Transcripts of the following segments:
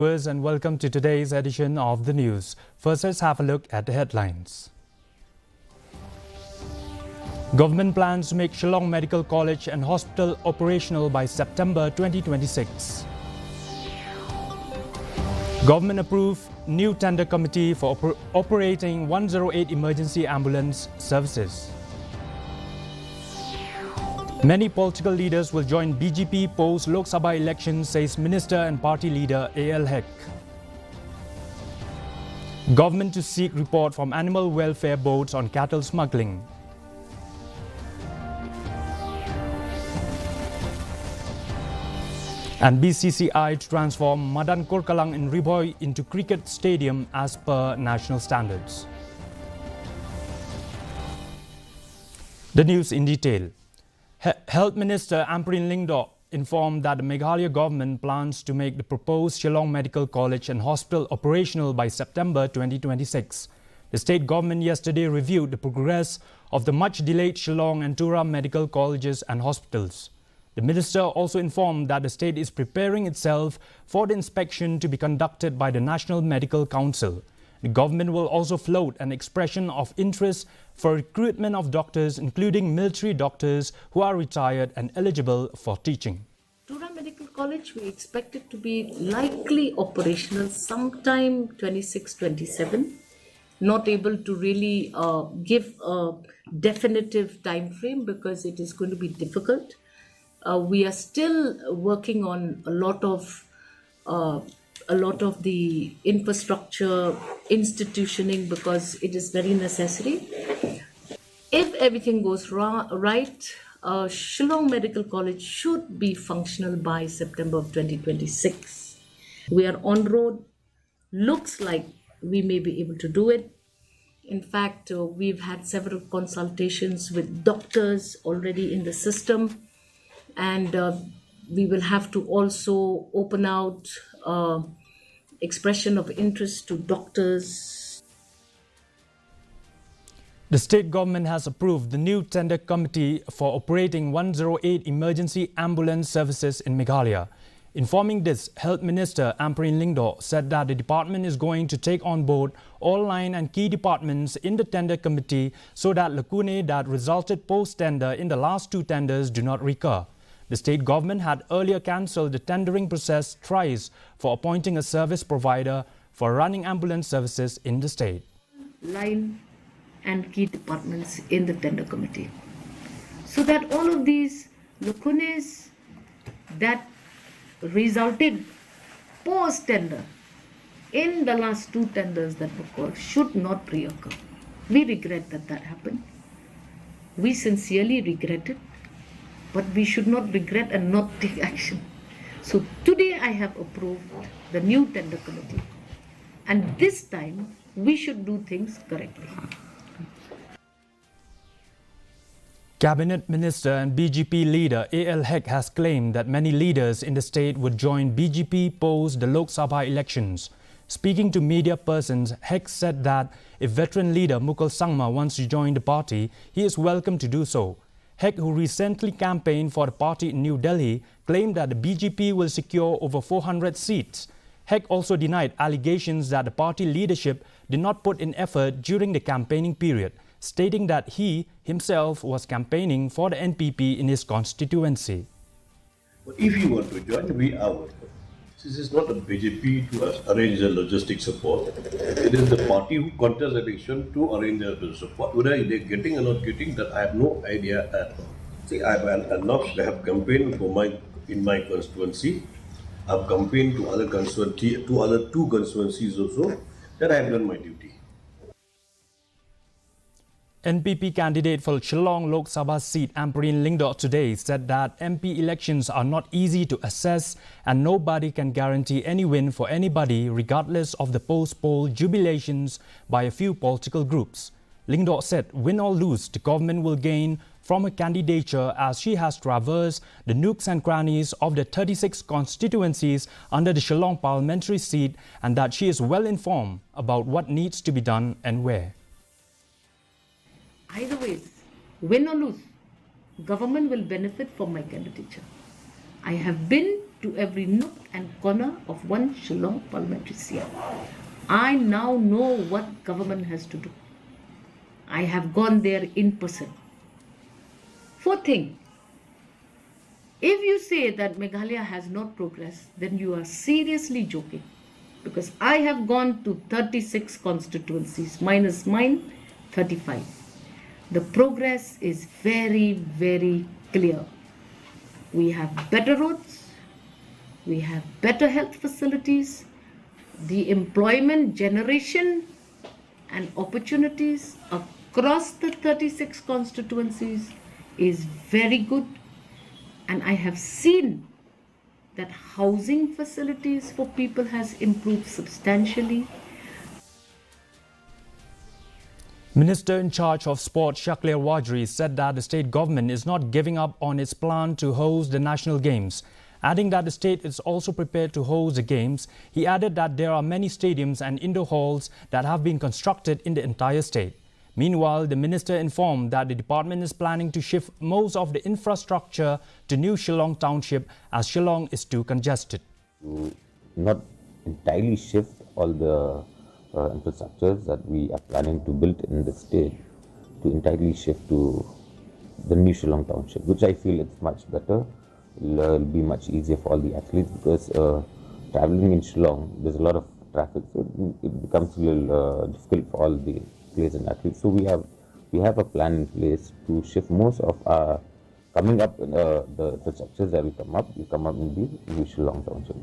Viewers, and welcome to today's edition of the news. First, let's have a look at the headlines. Government plans to make Shillong Medical College and Hospital operational by September 2026. Government approved new tender committee for operating 108 emergency ambulance services. Many political leaders will join BJP post Lok Sabha election, says Minister and Party Leader A.L. Hek. Government to seek report from animal welfare boards on cattle smuggling. And BCCI to transform Madan Korkalang in Riboy into cricket stadium as per national standards. The news in detail. Health Minister Ampreen Lingdo informed that the Meghalaya government plans to make the proposed Shillong Medical College and Hospital operational by September 2026. The state government yesterday reviewed the progress of the much-delayed Shillong and Tura medical colleges and hospitals. The minister also informed that the state is preparing itself for the inspection to be conducted by the National Medical Council. The government will also float an expression of interest for recruitment of doctors, including military doctors who are retired and eligible for teaching. Tura Medical College, we expect it to be likely operational sometime 26-27. Not able to really give a definitive time frame because it is going to be difficult. We are still working on a lot of the infrastructure institutioning because it is very necessary. If everything goes right, Shillong Medical College should be functional by September of 2026. We are on road. Looks like we may be able to do it. In fact, we've had several consultations with doctors already in the system, and we will have to also open out expression of interest to doctors. The state government has approved the new tender committee for operating 108 emergency ambulance services in Meghalaya. Informing this, Health Minister Ampreen Lingdo said that the department is going to take on board all line and key departments in the tender committee so that lacunae that resulted post-tender in the last two tenders do not recur. The state government had earlier cancelled the tendering process thrice for appointing a service provider for running ambulance services in the state. Line and key departments in the tender committee, so that all of these lacunae that resulted post-tender in the last two tenders that were called should not reoccur. We regret that happened. We sincerely regret it, but we should not regret and not take action. So today I have approved the new tender committee, and this time we should do things correctly. Cabinet Minister and BJP leader A.L. Hek has claimed that many leaders in the state would join BJP post the Lok Sabha elections. Speaking to media persons, Hek said that if veteran leader Mukul Sangma wants to join the party, he is welcome to do so. Hek, who recently campaigned for the party in New Delhi, claimed that the BJP will secure over 400 seats. Hek also denied allegations that the party leadership did not put in effort during the campaigning period, stating that he himself was campaigning for the NPP in his constituency. But if you want to join, we are welcome. This is not a BJP to arrange the logistic support. It is the party who contests election to arrange the support. Whether they are getting or not getting, that I have no idea at all. See, I have campaigned in my constituency. I have campaigned to other two constituencies also. That I have done my duty. NPP candidate for Shillong Lok Sabha seat Ampreen Lingdo today said that MP elections are not easy to assess and nobody can guarantee any win for anybody regardless of the post-poll jubilations by a few political groups. Lingdo said win or lose, the government will gain from her candidature as she has traversed the nooks and crannies of the 36 constituencies under the Shillong parliamentary seat and that she is well informed about what needs to be done and where. Either ways, win or lose, government will benefit from my candidature. I have been to every nook and corner of one Shillong parliamentary seat. I now know what government has to do. I have gone there in person. Fourth thing, if you say that Meghalaya has not progressed, then you are seriously joking. Because I have gone to 36 constituencies, minus mine, 35. The progress is very, very clear. We have better roads, we have better health facilities, the employment generation and opportunities across the 36 constituencies is very good, and I have seen that housing facilities for people has improved substantially. Minister in charge of Sport Shaklir Wajri said that the state government is not giving up on its plan to host the national games. Adding that the state is also prepared to host the games, he added that there are many stadiums and indoor halls that have been constructed in the entire state. Meanwhile, the minister informed that the department is planning to shift most of the infrastructure to New Shillong Township as Shillong is too congested. Not entirely shift all the infrastructures that we are planning to build in the state to entirely shift to the New Shillong Township, which I feel it's much better. It'll be much easier for all the athletes because traveling in Shillong, there's a lot of traffic, so it becomes a little difficult for all the players and athletes. So we have a plan in place to shift most of our coming up the infrastructures that will come up in the New Shillong Township.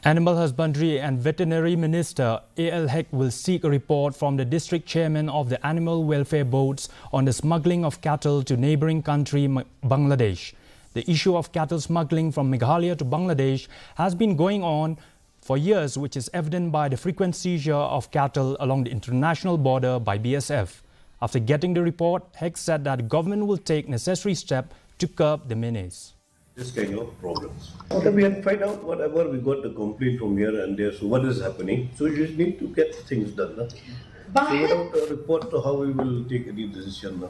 Animal Husbandry and Veterinary Minister A.L. Heck will seek a report from the district chairman of the Animal Welfare Boards on the smuggling of cattle to neighbouring country Bangladesh. The issue of cattle smuggling from Meghalaya to Bangladesh has been going on for years, which is evident by the frequent seizure of cattle along the international border by BSF. After getting the report, Heck said that the government will take necessary steps to curb the menace. This kind of problems. We have to find out whatever we got the complaint from here and there, so what is happening. So you just need to get things done. So without a report to how we will take any decision.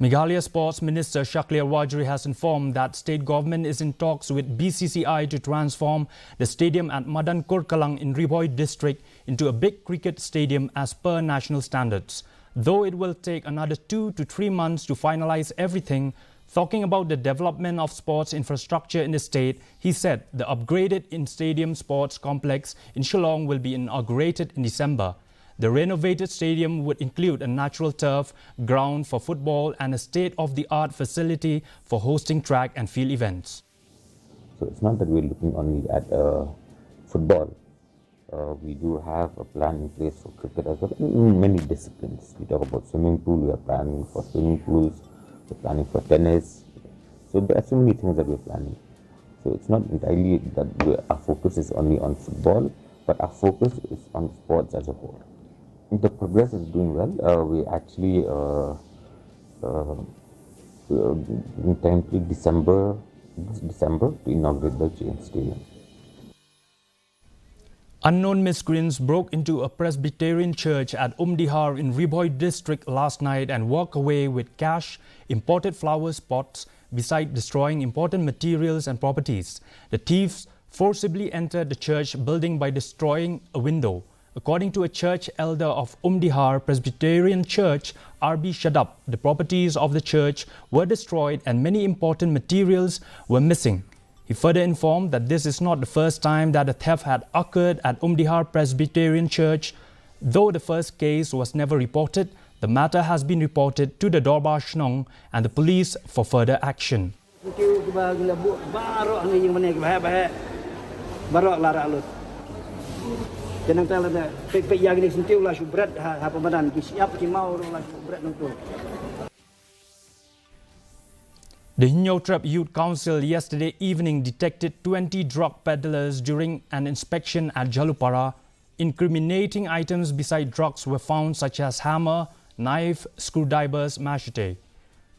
Meghalaya Sports Minister Shaklir Wajri has informed that state government is in talks with BCCI to transform the stadium at Madan Kurkalang in Riboi district into a big cricket stadium as per national standards. Though it will take another 2 to 3 months to finalize everything, talking about the development of sports infrastructure in the state, he said the upgraded in-stadium sports complex in Shillong will be inaugurated in December. The renovated stadium would include a natural turf, ground for football and a state-of-the-art facility for hosting track and field events. So it's not that we're looking only at football. We do have a plan in place for cricket as well, in many disciplines. We talk about swimming pool, we are planning for swimming pools, we're planning for tennis. So there are so many things that we're planning. So it's not entirely that our focus is only on football, but our focus is on sports as a whole. The progress is doing well. We actually intend December to inaugurate the Jain Stadium. Unknown miscreants broke into a Presbyterian church at Umdihar in Riboi district last night and walked away with cash, imported flower pots, besides destroying important materials and properties. The thieves forcibly entered the church building by destroying a window. According to a church elder of Umdihar Presbyterian Church, R.B. Shadab, the properties of the church were destroyed and many important materials were missing. He further informed that this is not the first time that a theft had occurred at Umdihar Presbyterian Church. Though the first case was never reported, the matter has been reported to the Dorbar Shnong and the police for further action. The Hinyotrap Youth Council yesterday evening detected 20 drug peddlers during an inspection at Jalupara. Incriminating items beside drugs were found such as hammer, knife, screwdrivers, machete.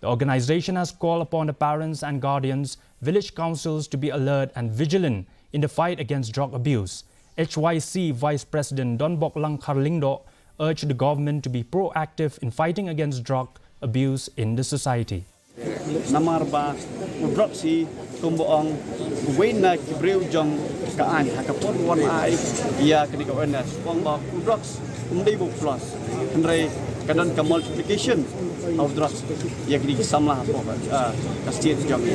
The organization has called upon the parents and guardians, village councils to be alert and vigilant in the fight against drug abuse. HYC Vice President Don Bok Lang Kharlingdo urged the government to be proactive in fighting against drug abuse in the society. Namarba, Udroxy, Tumboong, Wayna, Kibril Jong, Kaan, Hakapon, one eye, Ya Kanikawanas, Wamba, Udrox, Umdebo Plus, and Ray, Kadan ka multiplication of drugs, Yakni Samla, Castia Jong.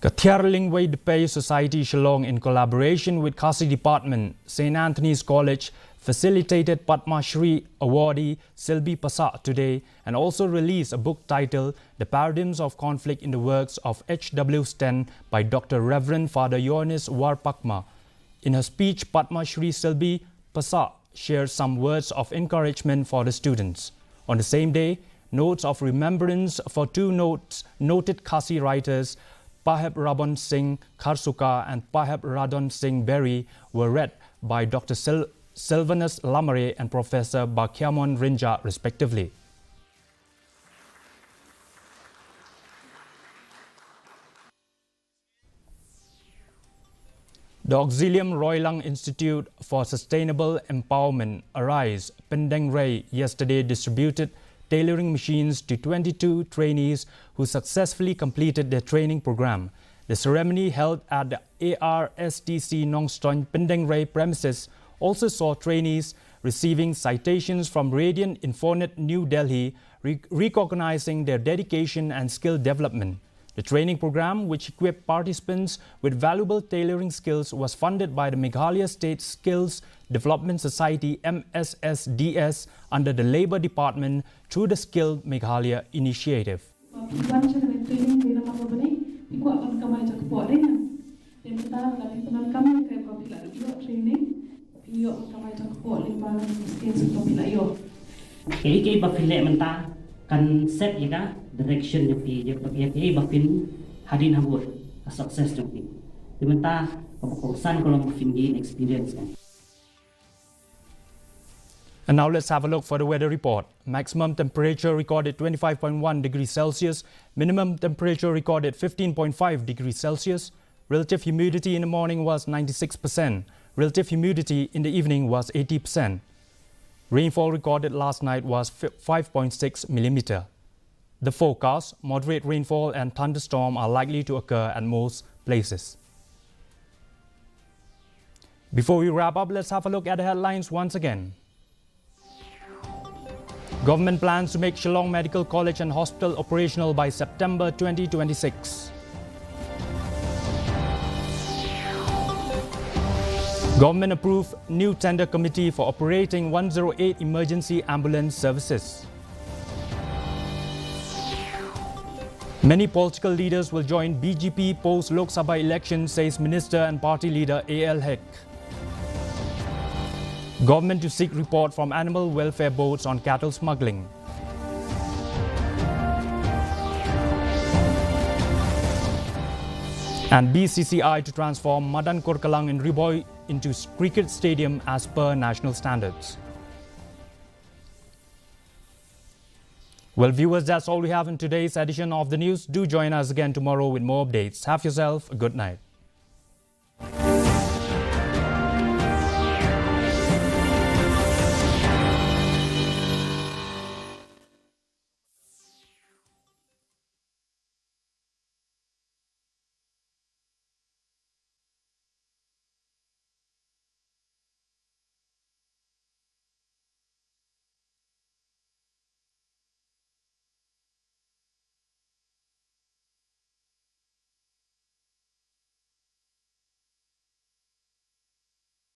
Kathiar Lingway Depay Society Shillong, in collaboration with Khasi Department, St. Anthony's College, facilitated Padma Shri awardee Silbi Pasa today and also released a book titled The Paradigms of Conflict in the Works of H.W. Sten by Dr. Reverend Father Yonis Warpakma. In her speech, Padma Shri Silbi Pasa shared some words of encouragement for the students. On the same day, notes of remembrance for two noted Khasi writers, Paheb Rabon Singh Kharsuka and Paheb Radon Singh Berry, were read by Dr. Sylvanus Lamare and Professor Bakhyamon Rinja, respectively. The Auxilium Roylang Institute for Sustainable Empowerment, ARISE, Pendeng Ray, yesterday distributed tailoring machines to 22 trainees who successfully completed their training program. The ceremony held at the ARSTC Nongstoin Pendeng Ray premises also saw trainees receiving citations from Radiant Infonet New Delhi, recognizing their dedication and skill development. The training program, which equipped participants with valuable tailoring skills, was funded by the Meghalaya State Skills Development Society MSSDS under the Labour Department through the Skilled Meghalaya initiative. Kan set yaga direction nyepi ya bafin hadin habur a success nyepi dimenta pemkosan kalau bafin gain experience. And now let's have a look for the weather report. Maximum temperature recorded 25.1 degrees Celsius, minimum temperature recorded 15.5 degrees Celsius. Relative humidity in the morning was 96%. Relative humidity in the evening was 80%. Rainfall recorded last night was 5.6 millimeter. The forecast, moderate rainfall and thunderstorm are likely to occur at most places. Before we wrap up, let's have a look at the headlines once again. Government plans to make Shillong Medical College and Hospital operational by September 2026. Government approved new tender committee for operating 108 emergency ambulance services. Many political leaders will join BJP post Lok Sabha election, says Minister and Party Leader A.L. Hek. Government to seek report from animal welfare boards on cattle smuggling. And BCCI to transform Madan Korkalang in Riboy into cricket stadium as per national standards. Well, viewers, that's all we have in today's edition of the news. Do join us again tomorrow with more updates. Have yourself a good night.